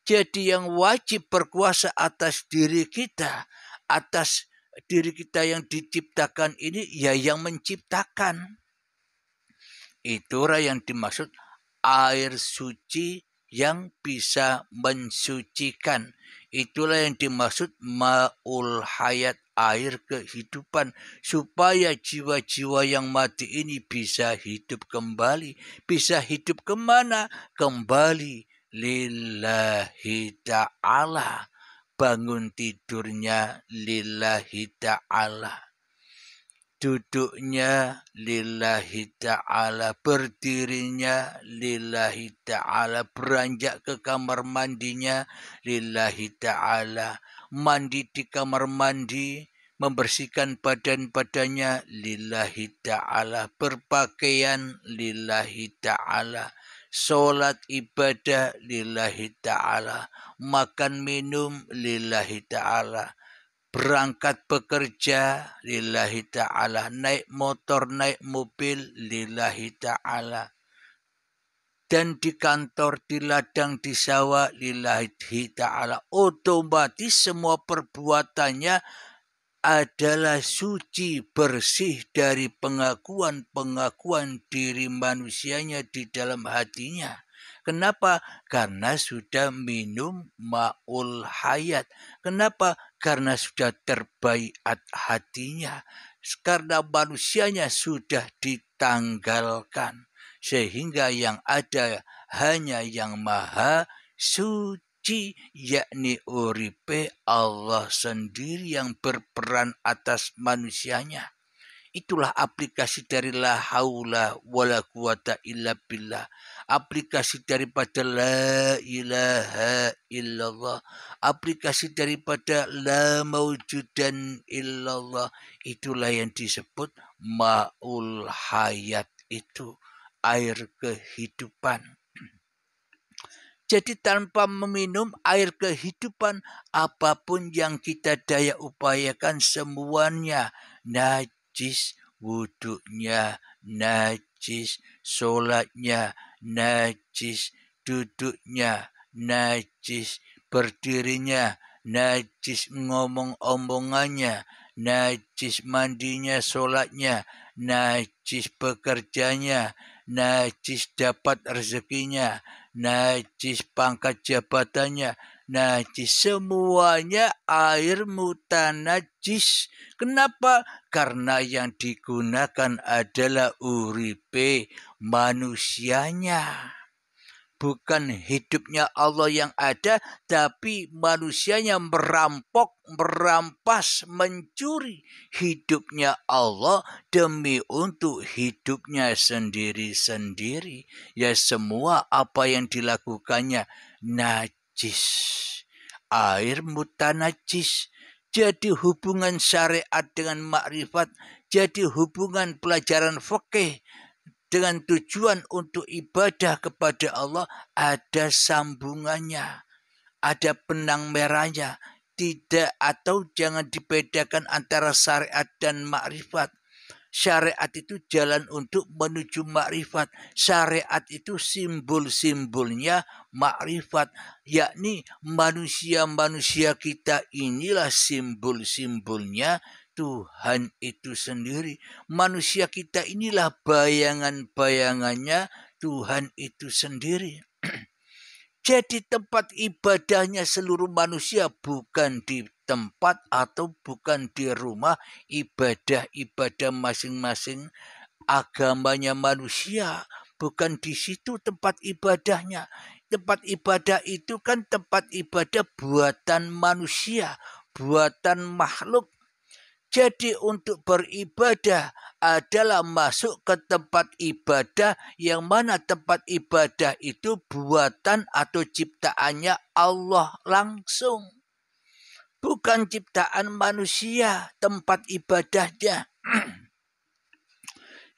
Jadi yang wajib berkuasa atas diri kita yang diciptakan ini ya yang menciptakan. Itulah yang dimaksud air suci yang bisa mensucikan. Itulah yang dimaksud ma'ul hayat, air kehidupan. Supaya jiwa-jiwa yang mati ini bisa hidup kembali. Bisa hidup kemana? Kembali lillahi ta'ala. Bangun tidurnya lillahi ta'ala. Duduknya lillahi ta'ala, berdirinya lillahi ta'ala, beranjak ke kamar mandinya lillahi ta'ala, mandi di kamar mandi, membersihkan badan-badannya lillahi ta'ala, berpakaian lillahi ta'ala, sholat ibadah lillahi ta'ala, makan minum lillahi ta'ala, berangkat bekerja lillahi ta'ala, naik motor, naik mobil lillahi ta'ala, dan di kantor, di ladang, di sawah lillahi ta'ala. Otomatis semua perbuatannya adalah suci, bersih dari pengakuan-pengakuan diri manusianya di dalam hatinya. Kenapa? Karena sudah minum ma'ul hayat. Kenapa? Karena sudah terbaiat hatinya. Karena manusianya sudah ditanggalkan. Sehingga yang ada hanya yang maha suci, yakni uripe Allah sendiri yang berperan atas manusianya. Itulah aplikasi dari la haula wala quwata illa billah. Aplikasi daripada la ilaha illallah. Aplikasi daripada la maujudan illallah. Itulah yang disebut ma'ul hayat itu. Air kehidupan. Jadi tanpa meminum air kehidupan, apapun yang kita daya upayakan semuanya najis, wuduknya najis, sholatnya najis, duduknya najis, berdirinya najis, ngomong-omongannya najis, mandinya, sholatnya najis, bekerjanya najis, dapat rezekinya najis, pangkat jabatannya najis, semuanya air mutanajis. Kenapa? Karena yang digunakan adalah uripe manusianya. Bukan hidupnya Allah yang ada, tapi manusianya merampas, mencuri hidupnya Allah demi untuk hidupnya sendiri-sendiri. Ya semua apa yang dilakukannya najis. Air mutanajis. Jadi hubungan syariat dengan makrifat, jadi hubungan pelajaran fikih dengan tujuan untuk ibadah kepada Allah ada sambungannya, ada benang merahnya. Tidak, atau jangan dibedakan antara syariat dan makrifat. Syariat itu jalan untuk menuju makrifat. Syariat itu simbol-simbolnya makrifat, yakni manusia-manusia kita inilah simbol-simbolnya Tuhan itu sendiri. Manusia kita inilah bayangan-bayangannya Tuhan itu sendiri. Jadi tempat ibadahnya seluruh manusia bukan di tempat atau bukan di rumah ibadah-ibadah masing-masing agamanya manusia. Bukan di situ tempat ibadahnya. Tempat ibadah itu kan tempat ibadah buatan manusia, buatan makhluk. Jadi untuk beribadah adalah masuk ke tempat ibadah yang mana tempat ibadah itu buatan atau ciptaannya Allah langsung. Bukan ciptaan manusia tempat ibadahnya.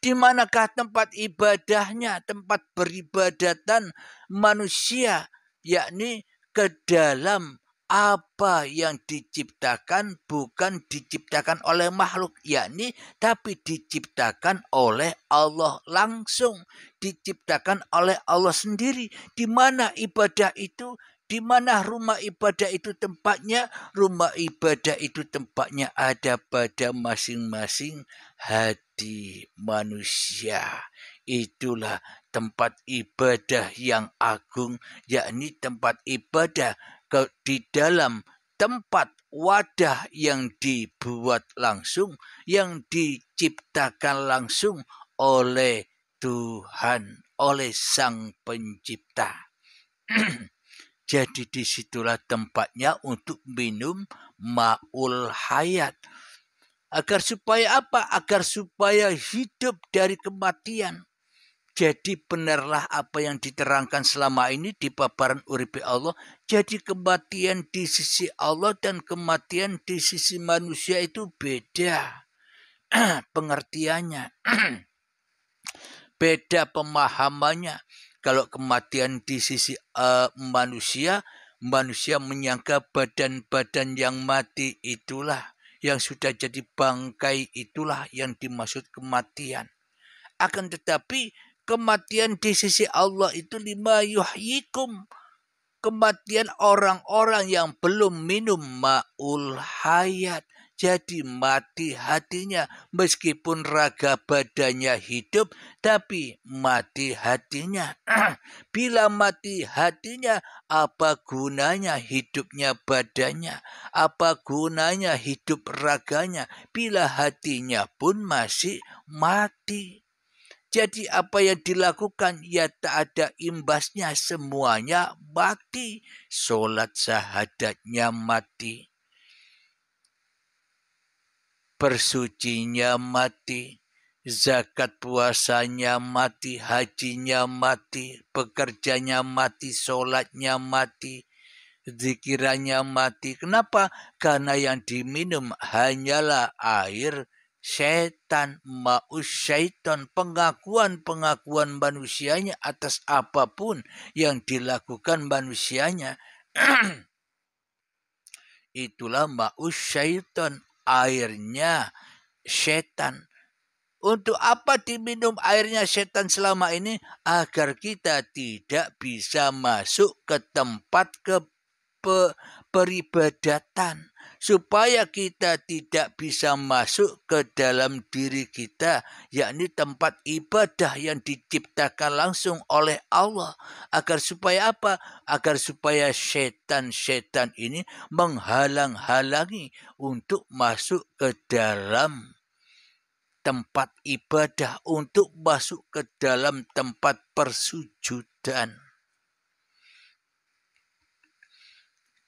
Di manakah tempat ibadahnya, tempat beribadatan manusia, yakni ke dalam apa yang diciptakan, bukan diciptakan oleh makhluk, yakni tapi diciptakan oleh Allah langsung, diciptakan oleh Allah sendiri. Di mana ibadah itu? Di mana rumah ibadah itu tempatnya? Rumah ibadah itu tempatnya ada pada masing-masing hati manusia. Itulah tempat ibadah yang agung, yakni tempat ibadah di dalam tempat wadah yang dibuat langsung, yang diciptakan langsung oleh Tuhan, oleh Sang Pencipta. Jadi disitulah tempatnya untuk minum ma'ul hayat. Agar supaya apa? Agar supaya hidup dari kematian. Jadi benarlah apa yang diterangkan selama ini di paparan uripe Allah. Jadi kematian di sisi Allah dan kematian di sisi manusia itu beda pengertiannya. Beda pemahamannya. Kalau kematian di sisi manusia menyangka badan-badan yang mati itulah, yang sudah jadi bangkai itulah yang dimaksud kematian. Akan tetapi kematian di sisi Allah itu lima yuhyikum. Kematian orang-orang yang belum minum ma'ul hayat. Jadi mati hatinya, meskipun raga badannya hidup, tapi mati hatinya. Bila mati hatinya, apa gunanya hidupnya badannya? Apa gunanya hidup raganya, bila hatinya pun masih mati? Jadi apa yang dilakukan, ya tak ada imbasnya, semuanya mati. Solat syahadatnya mati. Bersucinya mati, zakat puasanya mati, hajinya mati, pekerjanya mati, solatnya mati, zikirannya mati. Kenapa? Karena yang diminum hanyalah air setan, ma'us syaitan, pengakuan manusianya atas apapun yang dilakukan manusianya. Itulah ma'us syaitan, airnya setan. Untuk apa diminum airnya setan selama ini? Agar kita tidak bisa masuk ke tempat peribadatan. Supaya kita tidak bisa masuk ke dalam diri kita, yakni tempat ibadah yang diciptakan langsung oleh Allah. Agar supaya apa? Agar supaya setan-setan ini menghalang-halangi untuk masuk ke dalam tempat ibadah, untuk masuk ke dalam tempat persujudan.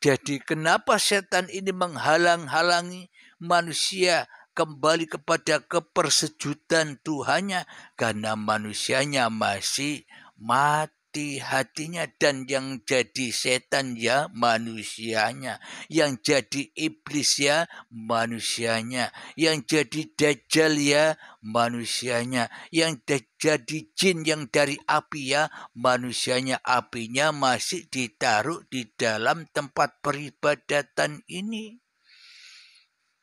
Jadi kenapa setan ini menghalang-halangi manusia kembali kepada kepersujudan Tuhannya? Karena manusianya masih mati hatinya, dan yang jadi setan ya manusianya, yang jadi iblis ya manusianya, yang jadi dajjal ya manusianya, yang jadi jin yang dari api ya manusianya. Apinya masih ditaruh di dalam tempat peribadatan ini.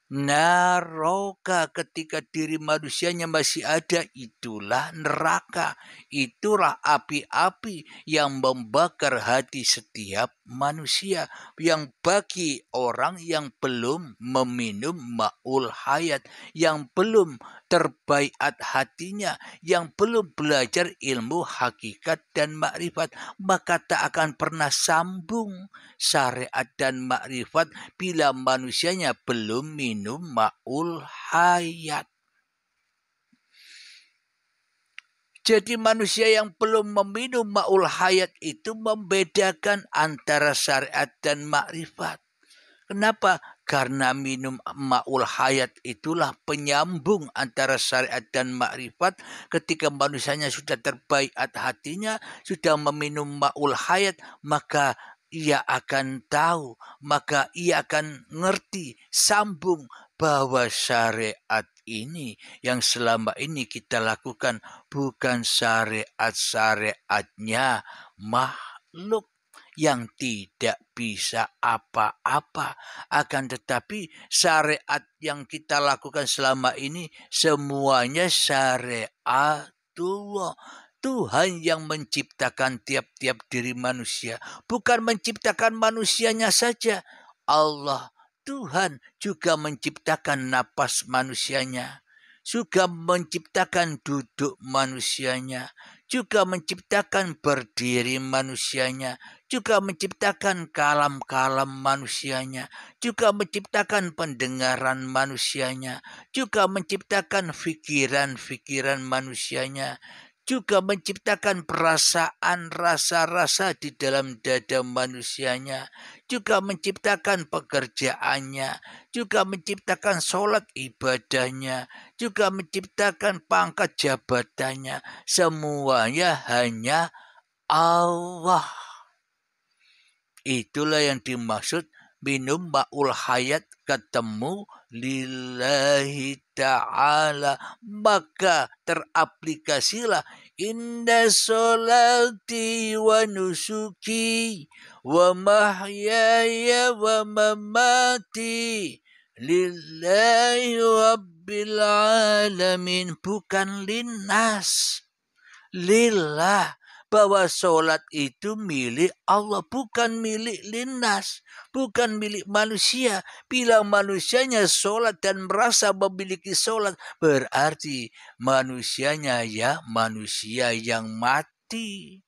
Neraka, ketika diri manusianya masih ada, itulah neraka. Itulah api-api yang membakar hati setiap manusia, yang bagi orang yang belum meminum ma'ul hayat, yang belum terbaiat hatinya, yang belum belajar ilmu hakikat dan makrifat, maka tak akan pernah sambung syariat dan makrifat bila manusianya belum minum ma'ul hayat. Jadi manusia yang belum meminum ma'ul hayat itu membedakan antara syariat dan makrifat. Kenapa? Karena minum ma'ul hayat itulah penyambung antara syariat dan makrifat. Ketika manusianya sudah terbaiat hatinya, sudah meminum ma'ul hayat, maka ia akan tahu, maka ia akan ngerti, sambung bahwa syariat ini yang selama ini kita lakukan bukan syariatnya makhluk yang tidak bisa apa-apa. Akan tetapi syariat yang kita lakukan selama ini semuanya syariatullah. Tuhan yang menciptakan tiap-tiap diri manusia, bukan menciptakan manusianya saja. Allah, Tuhan juga menciptakan napas manusianya, juga menciptakan duduk manusianya, juga menciptakan berdiri manusianya, juga menciptakan kalam-kalam manusianya, juga menciptakan pendengaran manusianya, juga menciptakan pikiran-pikiran manusianya, juga menciptakan perasaan rasa-rasa di dalam dada manusianya, juga menciptakan pekerjaannya, juga menciptakan sholat ibadahnya, juga menciptakan pangkat jabatannya. Semuanya hanya Allah. Itulah yang dimaksud minum ma'ul hayat ketemu lillahi ta'ala. Maka teraplikasilah inna sholati wa nusuki wa mahyaya wa mamati lillahi rabbil alamin. Bukan linnas, lillah. Bahwa sholat itu milik Allah, bukan milik linnas, bukan milik manusia. Bila manusianya sholat dan merasa memiliki sholat, berarti manusianya ya manusia yang mati.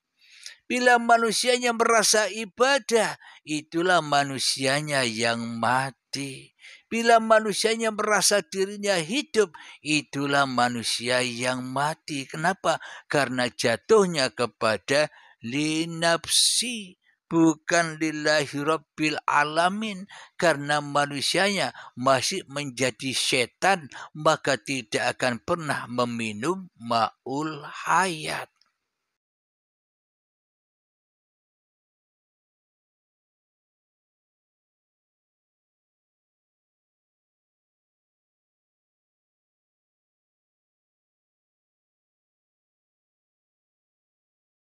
Bila manusianya merasa ibadah, itulah manusianya yang mati. Bila manusianya merasa dirinya hidup, itulah manusia yang mati. Kenapa? Karena jatuhnya kepada linafsi, bukan lillahi rabbil alamin. Karena manusianya masih menjadi setan, maka tidak akan pernah meminum ma'ul hayat.